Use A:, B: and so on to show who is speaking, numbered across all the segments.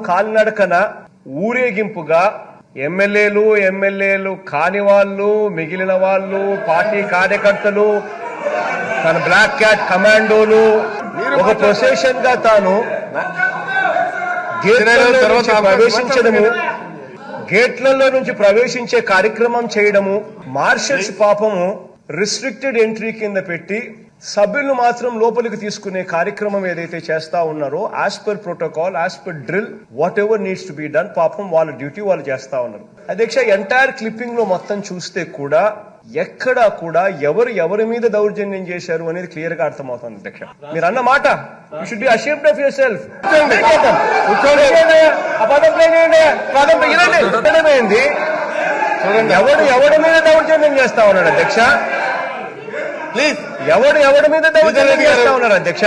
A: కాలినడకన ఊరేగింపుగా ఎమ్మెల్యేలు కాని వాళ్ళు, మిగిలిన వాళ్ళు, పార్టీ కార్యకర్తలు, తన బ్లాక్ క్యాట్ కమాండోలు ఒక ప్రొసెషన్ గా తాను గేట్లలో నుంచి ప్రవేశించే కార్యక్రమం చేయడము, మార్షల్స్ పాపము రిస్ట్రిక్టెడ్ ఎంట్రీ కింద పెట్టి సభ్యులను మాత్రం లోపలికి తీసుకునే కార్యక్రమం ఏదైతే చేస్తా ఉన్నారో as per protocol, as per drill, what ever needs to be done, పాపం వాళ్ళ డ్యూటీ వాళ్ళు చేస్తా ఉన్నారు. అధ్యక్ష, ఎంటైర్ క్లిప్పింగ్ లో మొత్తం చూస్తే కూడా ఎక్కడా కూడా ఎవరి మీద దౌర్జన్యం చేశారు అనేది క్లియర్ గా అర్థమవుతుంది. అధ్యక్ష, మీరు అన్న మాట you should be ashamed of your self. ఎవరి మీద దౌర్జన్యం చేస్తా ఉన్నాడు అధ్యక్ష? ప్లీజ్, ఎవరి మీద దౌర్జన్యం చేస్తా ఉన్నారు అధ్యక్ష?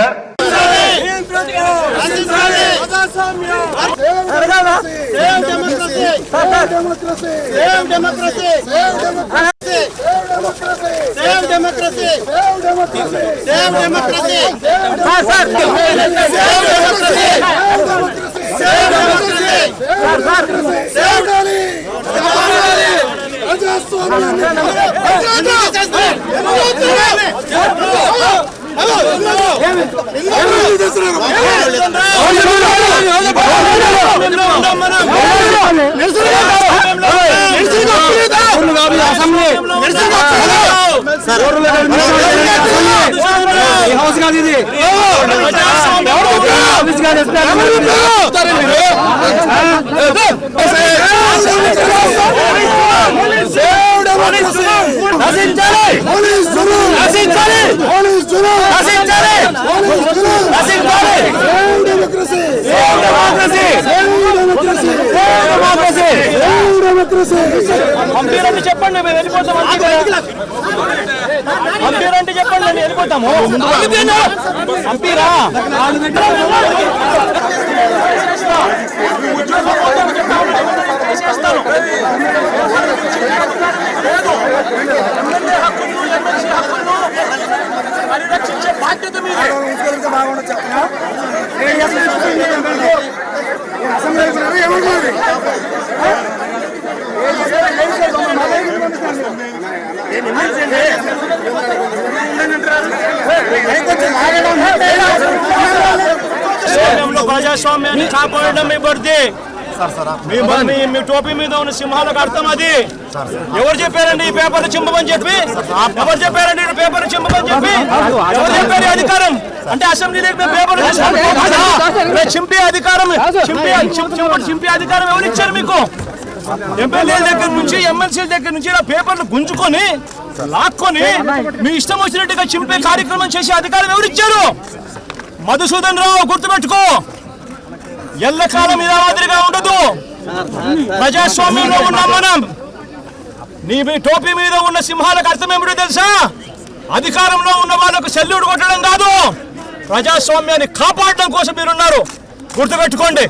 B: పంపిరండి చెప్పండి, మేము వెళ్ళిపోతాం. పంపిరండి చెప్పండి, మేము వెళ్ళిపోతాము. పంపిరా పరిరక్షించే బాధ్యత మీదే. ప్రజాస్వామ్యాన్ని కాపాడడం మీ బర్ది. మీ టోపీ మీద ఉన్న సింహాలకు అర్థం అది. ఎవరు చెప్పారండి ఈ పేపర్లు చింపమని చెప్పి? ఎవరు చెప్పారండి పేపర్లు చింపమని చెప్పి? ఎవరు చెప్పారు అధికారం? అంటే అసెంబ్లీలో పేపర్లు చింపే అధికారం, చింపే అధికారం ఎవరు ఇచ్చారు మీకు? ఎమ్మెల్యేల దగ్గర నుంచి, ఎమ్మెల్సీల దగ్గర నుంచి ఇలా పేపర్లు గుంజుకొని లాక్కొని మీ ఇష్టం వచ్చినట్టుగా చింపే కార్యక్రమం చేసే అధికారం ఎవరిచ్చారు? మధుసూదన్ రావు, గుర్తుపెట్టుకో, ఎల్లకాలం ఇలా మాదిరిగా ఉండదు. ప్రజాస్వామ్యంలో ఉన్నాం మనం. నీ టోపీ మీద ఉన్న సింహాలకు అర్థం ఏమిటో తెలుసా? అధికారంలో ఉన్న వాళ్ళకు సెల్యూట్ కొట్టడం కాదు, ప్రజాస్వామ్యాన్ని కాపాడడం కోసం మీరున్నారు. గుర్తుపెట్టుకోండి.